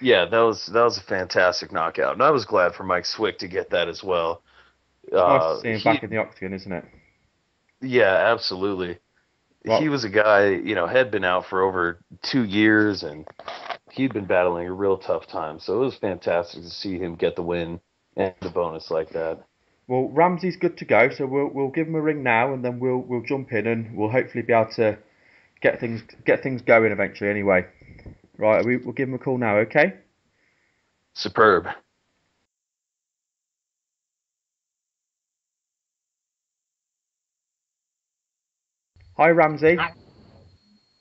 Yeah, that was a fantastic knockout, and I was glad for Mike Swick to get that as well. It's nice to see him He, back in the octagon, isn't it? yeah, absolutely. He Right. was a guy, had been out for over 2 years, and he'd been battling a real tough time. So it was fantastic to see him get the win and the bonus like that. Well, Ramsey's good to go, so we'll give him a ring now, and then we'll jump in, and we'll hopefully be able to get things going eventually. Anyway, right? We'll give him a call now. Okay. Superb. Hi, Ramsey.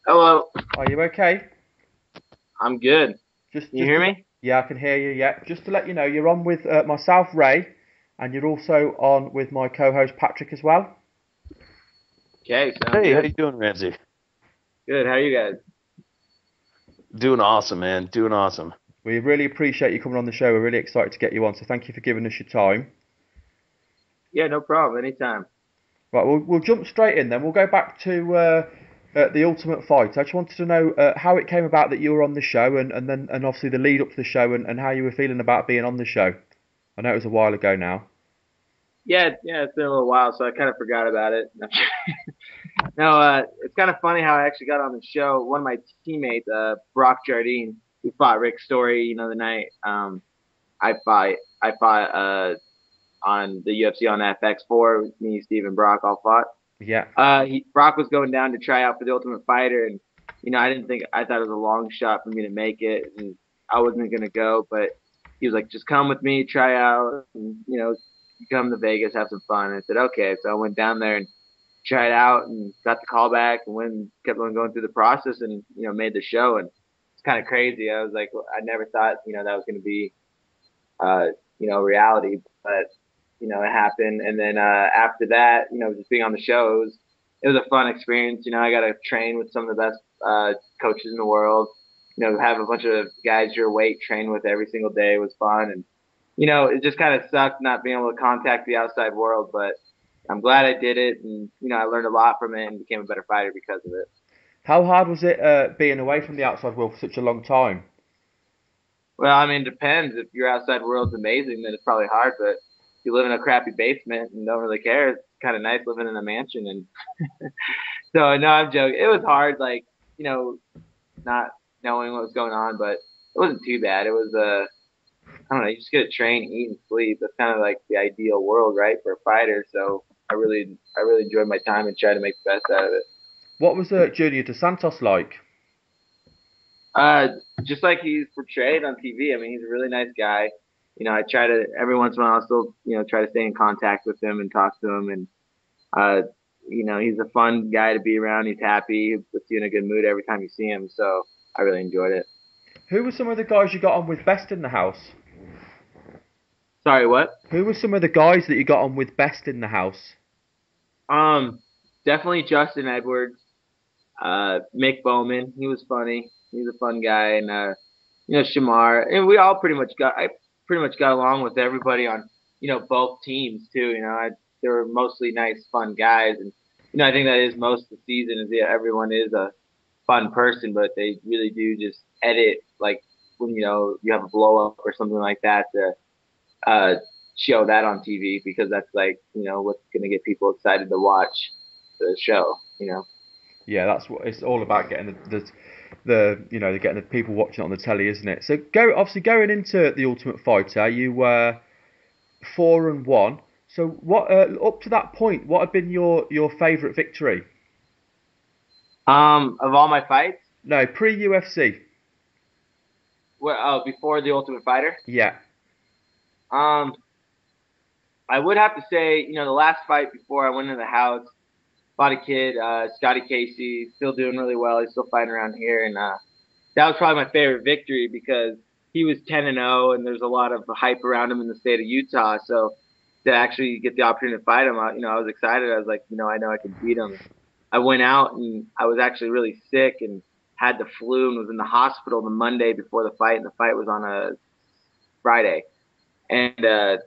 Hello, Are you okay? I'm good. Just Can you just hear to let, me? yeah, I can hear you. Yeah, just to let you know, you're on with myself, Ray, and you're also on with my co-host Patrick as well. Okay, sounds Hey, how good. you doing, Ramsey? Good. How are you guys? Doing awesome, man. Doing awesome. We really appreciate you coming on the show. We're really excited to get you on. So thank you for giving us your time. Yeah, no problem. Anytime. Right, we'll jump straight in then. We'll go back to the Ultimate Fight. I just wanted to know how it came about that you were on the show, and obviously the lead up to the show, and how you were feeling about being on the show. I know it was a while ago now. Yeah, it's been a little while, so I kind of forgot about it. No, it's kind of funny how I actually got on the show. One of my teammates, Brock Jardine, who fought Rick Story, the night I fought, I fought on the UFC on FX4. Me, Steve, and Brock all fought. Yeah, Brock was going down to try out for the Ultimate Fighter, and I thought it was a long shot for me to make it, and I wasn't gonna go, but he was like, just come with me, try out, and come to Vegas, have some fun. And I said, okay. So I went down there and tried out, and got the call back, and kept on going through the process, and made the show, and it's kind of crazy. I was like, I never thought that was gonna be uh, reality. But it happened, and then after that, just being on the show, it was a fun experience. I got to train with some of the best coaches in the world. Have a bunch of guys your weight train with every single day was fun, and it just kind of sucked not being able to contact the outside world, but I'm glad I did it, and I learned a lot from it and became a better fighter because of it. how hard was it being away from the outside world for such a long time? Well, I mean, it depends. If your outside world's amazing, then it's probably hard. But if you live in a crappy basement and don't really care, it's kind of nice living in a mansion. And so, no, I'm joking. It was hard, like not knowing what was going on, but it wasn't too bad. It was I don't know. You just get to train, eat, and sleep. That's kind of like the ideal world, right, for a fighter. So I really enjoyed my time and tried to make the best out of it. What was Junior Dos Santos like? Uh, just like he's portrayed on TV. I mean, he's a really nice guy. I try to every once in a while, I'll still try to stay in contact with him and talk to him. And uh, he's a fun guy to be around. He's happy, he puts you in a good mood every time you see him. So I really enjoyed it. Who were some of the guys you got on with best in the house? Sorry, what? Who were some of the guys that you got on with best in the house? Um, Definitely Justin Edwards, Mick Bowman. He was funny. He's a fun guy, and Shamar, and we all I pretty much got along with everybody on both teams too. They were mostly nice, fun guys, and I think that is most of the season is everyone is a fun person, but they really do just edit like when you have a blow up or something like that to uh, show that on TV because that's like what's gonna get people excited to watch the show. Yeah, that's what it's all about, getting getting the people watching it on the telly, isn't it? So obviously going into the Ultimate Fighter, you were 4-1. So what up to that point, what had been your favourite victory? Of all my fights, No, pre UFC. before the Ultimate Fighter. Yeah, Um, I would have to say, the last fight before I went into the house, fought a kid, Scotty Casey, still doing really well. He's still fighting around here, and that was probably my favorite victory because he was 10-0, and there's a lot of hype around him in the state of Utah. So to actually get the opportunity to fight him, I was excited. I was like, I know I can beat him. I went out, and I was actually really sick and had the flu and was in the hospital the Monday before the fight, and the fight was on a Friday. And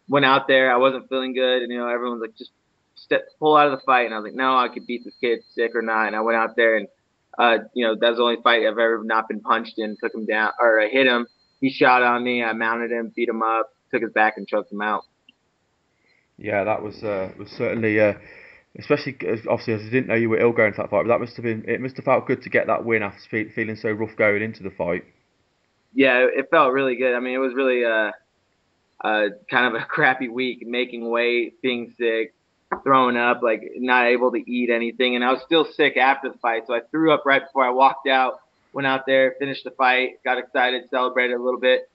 went out there. I wasn't feeling good, and everyone's like, just pull out of the fight. And I was like, no, I could beat this kid, sick or not. And I went out there, and that was the only fight I've ever not been punched in. Took him down, or I hit him, he shot on me. I mounted him, beat him up, took his back, and choked him out. Yeah, that was certainly especially obviously as I didn't know you were ill going into that fight, but that must have felt good to get that win after feeling so rough going into the fight. Yeah, it felt really good. I mean, it was really kind of a crappy week, making weight, being sick, throwing up, like not able to eat anything. And I was still sick after the fight. So I threw up right before I walked out, went out there, finished the fight, got excited, celebrated a little bit.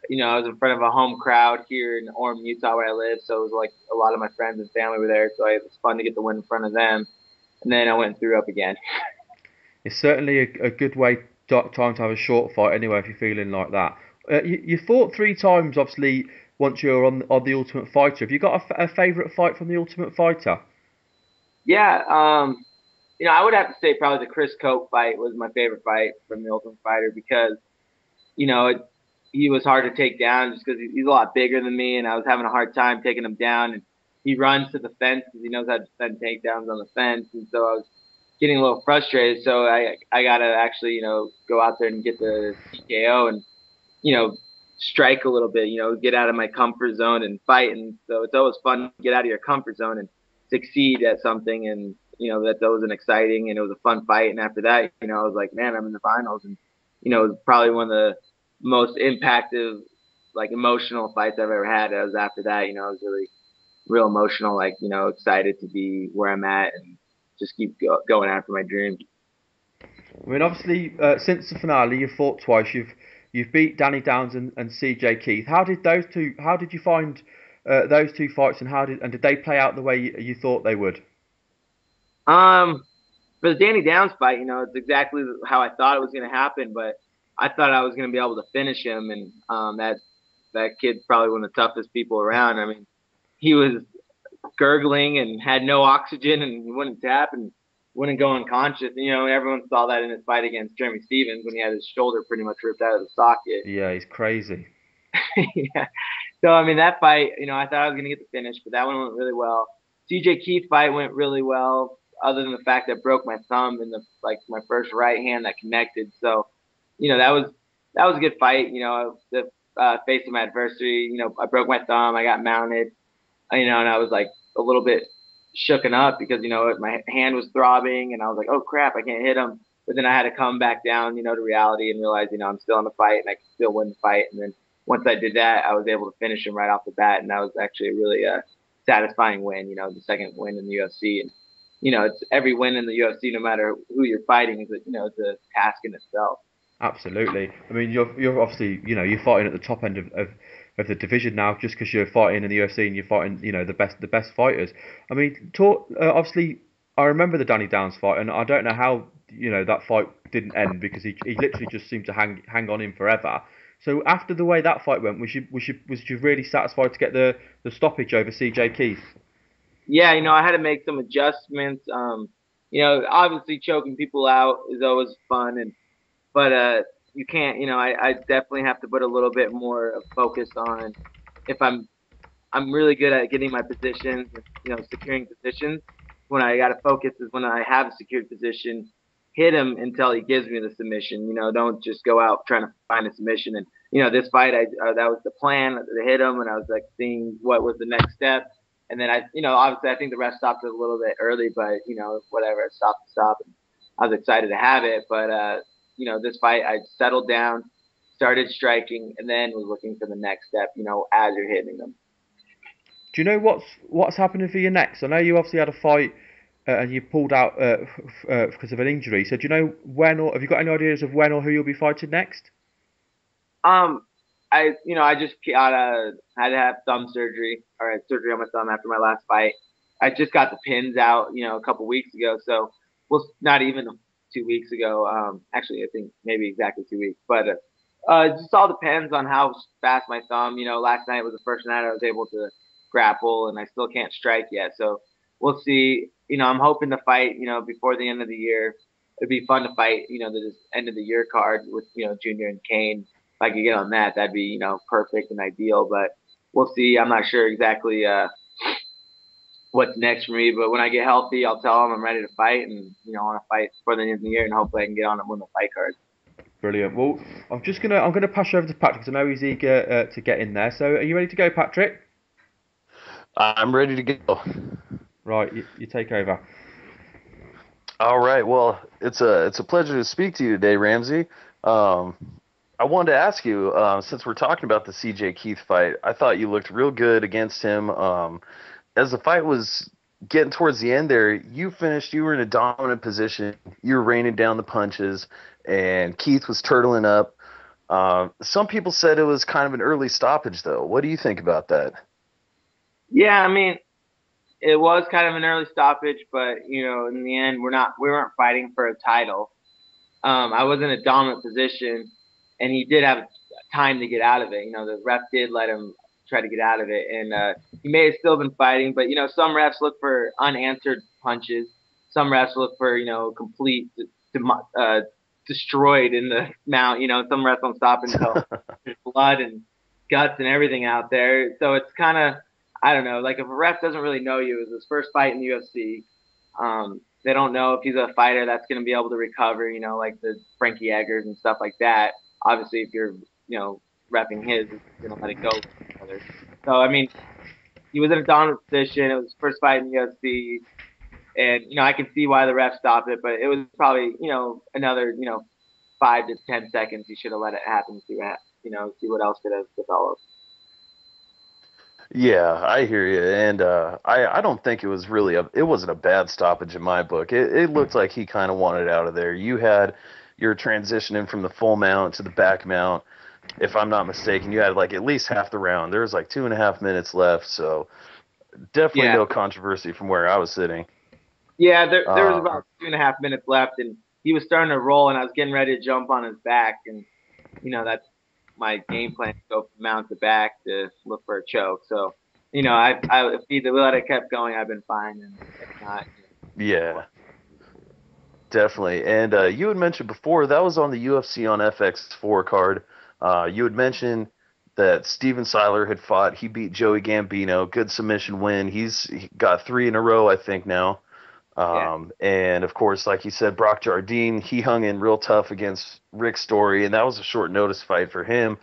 I was in front of a home crowd here in Orem, Utah, where I live. So it was like a lot of my friends and family were there. So it was fun to get the win in front of them. And then I went and threw up again. It's certainly a good time to have a short fight anyway if you're feeling like that. You fought 3 times, obviously, once you're on the Ultimate Fighter. Have you got a favourite fight from the Ultimate Fighter? Yeah, I would have to say probably the Chris Cope fight was my favorite fight from the Ultimate Fighter because, you know, it, he was hard to take down just because he's a lot bigger than me, and I was having a hard time taking him down. And he runs to the fence because he knows how to defend takedowns on the fence, and so I was getting a little frustrated. So I got to actually go out there and get the TKO and strike a little bit, get out of my comfort zone and fight. And so it's always fun to get out of your comfort zone and succeed at something. And that's always an exciting, and it was a fun fight. And after that, I was like, man, I'm in the finals, and it was probably one of the most impactful, like emotional fights I've ever had. It was after that, I was really real emotional, like excited to be where I'm at and just keep going after my dream. I mean, obviously, since the finale, you've fought twice. You've beat Danny Downs and CJ Keith. How did those two? How did you find those 2 fights, and did they play out the way you thought they would? Um, for the Danny Downs fight, it's exactly how I thought it was going to happen, but I thought I was going to be able to finish him, and that kid's probably one of the toughest people around. I mean, he was gurgling and had no oxygen, and he wouldn't tap and wouldn't go unconscious. And, everyone saw that in his fight against Jeremy Stevens when he had his shoulder pretty much ripped out of the socket. Yeah, he's crazy. Yeah. So I mean, that fight, I thought I was going to get the finish, but that one went really well. CJ Keith fight went really well, other than the fact that I broke my thumb in my first right hand that connected. So, that was a good fight. The face of my adversary. I broke my thumb. I got mounted. And I was like a little bit shooken up because my hand was throbbing, and I was like, oh crap, I can't hit him. But then I had to come back down, to reality and realize, I'm still in the fight and I can still win the fight. And then once I did that, I was able to finish him right off the bat, and that was actually a really satisfying win. The second win in the UFC, and it's every win in the UFC, no matter who you're fighting, is it's a task in itself. Absolutely. I mean, you're obviously you're fighting at the top end of the division now, just because you're fighting in the UFC and you're fighting the best fighters. I mean, obviously, I remember the Danny Downs fight, and I don't know how that fight didn't end because he literally just seemed to hang on him forever. So after the way that fight went, was you really satisfied to get the stoppage over CJ Keith? Yeah, I had to make some adjustments. Obviously choking people out is always fun, but you can't. I definitely have to put a little bit more focus on if I'm really good at getting my positions, securing positions. When I got to focus is when I have a secured position, hit him until he gives me the submission. Don't just go out trying to find a submission. And this fight, that was the plan to hit him, and I was like seeing what was the next step. And then obviously I think the ref stopped it a little bit early, but whatever, stop. And I was excited to have it, but this fight I settled down, started striking, and then was looking for the next step. As you're hitting them. Do you know what's happening for you next? I know you obviously had a fight and you pulled out because of an injury. So do you know when, or have you got any ideas of when or who you'll be fighting next? Um, I just had to have thumb surgery, or had surgery on my thumb after my last fight. I just got the pins out, a couple weeks ago. So, well, not even 2 weeks ago. Actually, I think maybe exactly 2 weeks. But it just all depends on how fast my thumb. Last night was the first night I was able to grapple, and I still can't strike yet. So we'll see. I'm hoping to fight, before the end of the year. It'd be fun to fight, the end of the year card with, Junior and Kane. If I could get on that, that'd be, perfect and ideal. But we'll see. I'm not sure exactly what's next for me. But when I get healthy, I'll tell them I'm ready to fight, and I want to fight before the end of the year, and hopefully I can get on and win the fight card. Brilliant. Well, I'm gonna pass you over to Patrick 'cause I know he's eager to get in there. So, are you ready to go, Patrick? I'm ready to go. Right, you take over. All right. Well, it's a pleasure to speak to you today, Ramsey. Um, I wanted to ask you, since we're talking about the CJ Keith fight, I thought you looked real good against him. As the fight was getting towards the end there, you finished, you were in a dominant position. You were raining down the punches, and Keith was turtling up. Some people said it was kind of an early stoppage, though. What do you think about that? Yeah, I mean, it was kind of an early stoppage, but in the end, we weren't fighting for a title. I was in a dominant position, and he did have time to get out of it. The ref did let him try to get out of it, and he may have still been fighting. But some refs look for unanswered punches. Some refs look for complete destroyed in the mount. Some refs don't stop until there's blood and guts and everything out there. So it's kind of, I don't know. Like if a ref doesn't really know you, it's his first fight in the UFC. They don't know if he's a fighter that's going to be able to recover, like the Frankie Eggers and stuff like that. Obviously, if you're, repping his, you're going to let it go. So, I mean, he was in a dominant position. It was his first fight in the UFC. And, I can see why the ref stopped it, but it was probably, another, 5 to 10 seconds. He should have let it happen see what else could have developed. Yeah, I hear you, and I don't think it wasn't a bad stoppage in my book. It looked like he kind of wanted out of there. You had your transitioning from the full mount to the back mount. If I'm not mistaken, you had like at least half the round. There was like 2.5 minutes left, so definitely Yeah. no controversy from where I was sitting. Yeah, there was Um, about 2.5 minutes left, and he was starting to roll, and I was getting ready to jump on his back, and that's my game plan to go from mount to back to look for a choke. So, if either we let it kept going, I've been fine, and if not, yeah, definitely. And you had mentioned before that was on the UFC on FX4 card. You had mentioned that Steven Seiler had fought. He beat Joey Gambino. Good submission win. He got three in a row, I think now. yeah. And of course, like you said, Brock Jardine, he hung in real tough against Rick Story, and that was a short notice fight for him.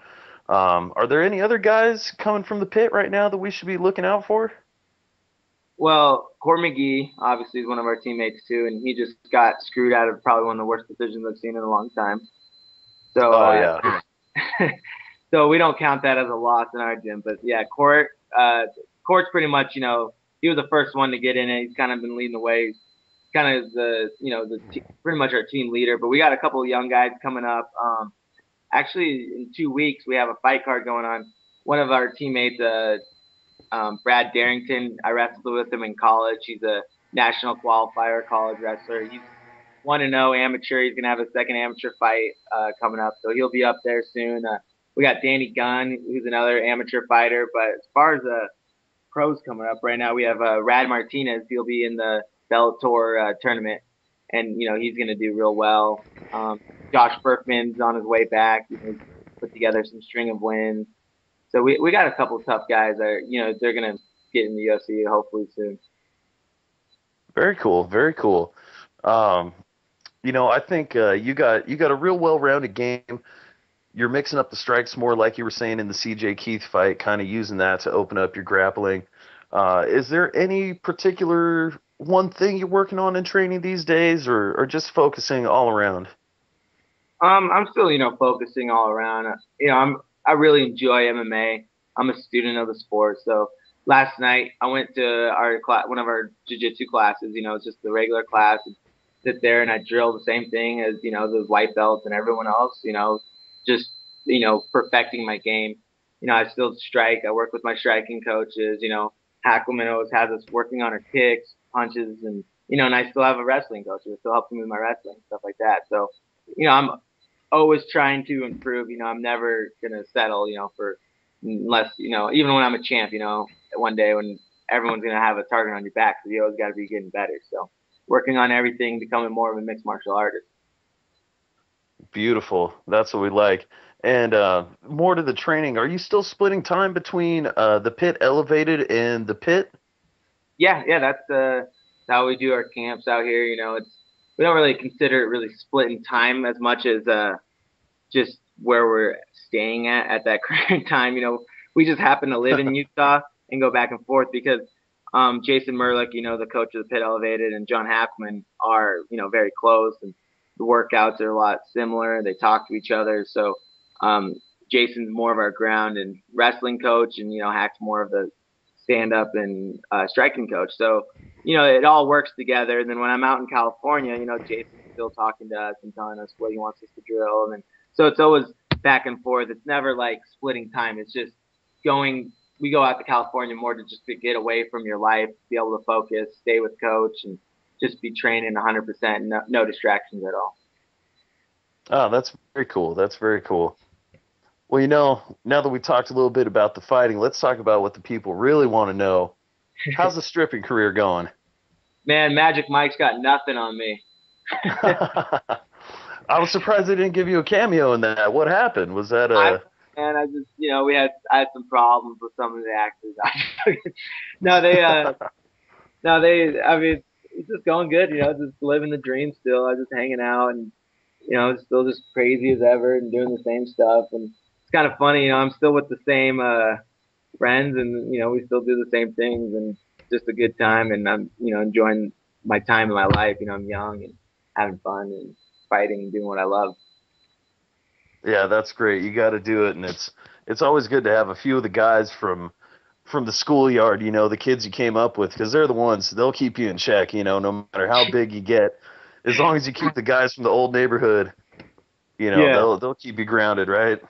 Are there any other guys coming from the pit right now that we should be looking out for? Well, Core McGee obviously is one of our teammates too, and he just got screwed out of probably one of the worst decisions I've seen in a long time. So, Oh yeah, so we don't count that as a loss in our gym. But yeah, Court's pretty much, he was the first one to get in it. He's kind of been leading the way. He's kind of pretty much our team leader. But we got a couple of young guys coming up. Actually, in 2 weeks we have a fight card going on. One of our teammates, Brad Darrington, I wrestled with him in college. He's a national qualifier college wrestler. He's 1-0 amateur. He's gonna have a second amateur fight coming up, so he'll be up there soon. We got Danny Gunn, who's another amateur fighter. But as far as the pros coming up right now, we have Rad Martinez. He'll be in the Bellator tournament, and he's gonna do real well. Josh Berkman's on his way back. He's put together some string of wins. So we got a couple of tough guys that are, they're gonna get in the UFC hopefully soon. very cool, very cool. Um, I think you got a real well-rounded game. You're mixing up the strikes more, like you were saying in the CJ Keith fight, kind of using that to open up your grappling. Is there any particular one thing you're working on in training these days, or just focusing all around? I'm still, focusing all around. I really enjoy MMA. I'm a student of the sport. So last night I went to our one of our jiu-jitsu classes. It's just the regular class. And sit there and I drill the same thing as the white belts and everyone else. Just perfecting my game. I still strike. I work with my striking coaches. Hackelman always has us working on our kicks, punches, and I still have a wrestling coach who still helps me with my wrestling stuff like that. So I'm always trying to improve. I'm never gonna settle, for unless even when I'm a champ, one day when everyone's gonna have a target on your back, so you always got to be getting better. So working on everything, becoming more of a mixed martial artist. Beautiful. That's what we like. And more to the training. Are you still splitting time between the pit elevated and the pit? Yeah, that's how we do our camps out here. It's we don't really consider it really splitting time as much as just where we're staying at that current time. We just happen to live in Utah and go back and forth because Jason Merlick, the coach of the Pit Elevated, and John Hackman are, very close, and the workouts are a lot similar. They talk to each other. So Jason's more of our ground and wrestling coach, and Hack's more of the stand up and striking coach. So it all works together. And then when I'm out in California, Jason's still talking to us and telling us what he wants us to drill, and then so it's always back and forth. It's never like splitting time. It's just going. We go out to California more to just to get away from your life, be able to focus, stay with coach, and just be training 100%. No distractions at all. Oh, that's very cool. That's very cool. Well, now that we talked a little bit about the fighting, let's talk about what the people really want to know. How's the stripping career going? Man, Magic Mike's got nothing on me. I was surprised they didn't give you a cameo in that. What happened? Was that a? I just, I had some problems with some of the actors. no, I mean, it's just going good. Just living the dream still. I was just hanging out and, still just crazy as ever and doing the same stuff. And it's kind of funny, I'm still with the same friends, and we still do the same things, and just a good time. And I'm, enjoying my time in my life. I'm young and having fun and fighting and doing what I love. Yeah, that's great. You got to do it, and it's always good to have a few of the guys from the schoolyard, the kids you came up with, because they're the ones, they'll keep you in check, no matter how big you get, as long as you keep the guys from the old neighborhood, Yeah. they'll keep you grounded, right?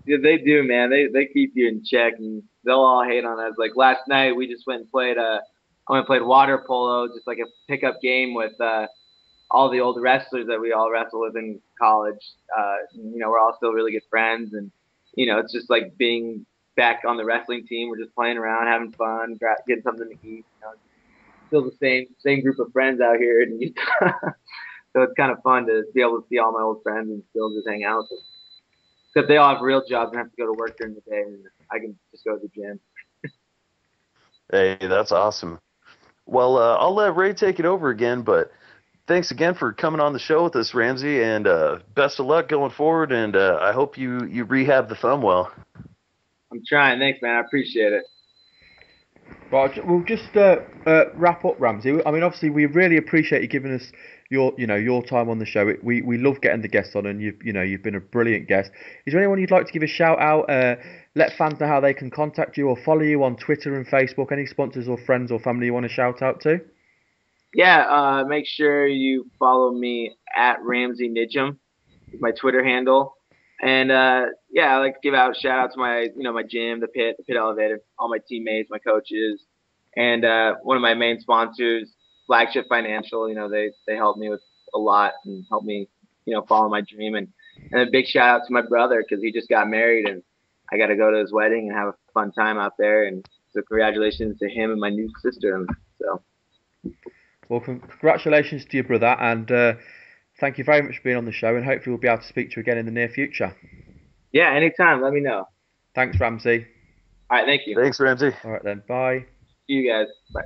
Yeah, they do, man. They keep you in check, and they'll all hate on us. Like last night, we just went and played. I went and played water polo, just like a pickup game with all the old wrestlers that we all wrestled with in college. We're all still really good friends, and it's just like being back on the wrestling team. We're just playing around, having fun, getting something to eat. Still the same group of friends out here in Utah. So it's kind of fun to be able to see all my old friends and still just hang out with them. Except they all have real jobs and have to go to work during the day, and I can just go to the gym. Hey, that's awesome. Well, I'll let Ray take it over again, but thanks again for coming on the show with us, Ramsey, and best of luck going forward, and I hope you rehab the thumb well. I'm trying. Thanks, man. I appreciate it. Right, we'll just wrap up, Ramsey. I mean, obviously, we really appreciate you giving us your time on the show. We love getting the guests on, and you've been a brilliant guest. Is there anyone you'd like to give a shout out? Let fans know how they can contact you or follow you on Twitter and Facebook. Any sponsors or friends or family you want to shout out to? Yeah, make sure you follow me at Ramsey Nijim, my Twitter handle. And yeah, I like to give out shout out to my gym, the pit elevator, all my teammates, my coaches, and one of my main sponsors, Flagship Financial. They helped me with a lot and helped me, follow my dream. And a big shout out to my brother because he just got married and I got to go to his wedding and have a fun time out there. And so congratulations to him and my new sister. So. Well, congratulations to your brother, and thank you very much for being on the show, and hopefully we'll be able to speak to you again in the near future. Yeah, anytime. Let me know. Thanks, Ramsey. All right, thank you. Thanks, Ramsey. All right then, bye. See you guys. Bye.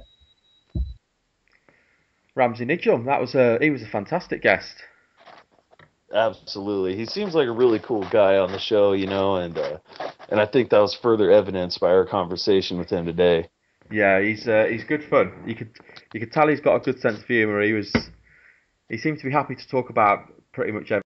Ramsey Nijim, he was a fantastic guest. Absolutely. He seems like a really cool guy on the show, and I think that was further evidenced by our conversation with him today. Yeah, he's good fun. You could tell he's got a good sense of humour. He seemed to be happy to talk about pretty much everything.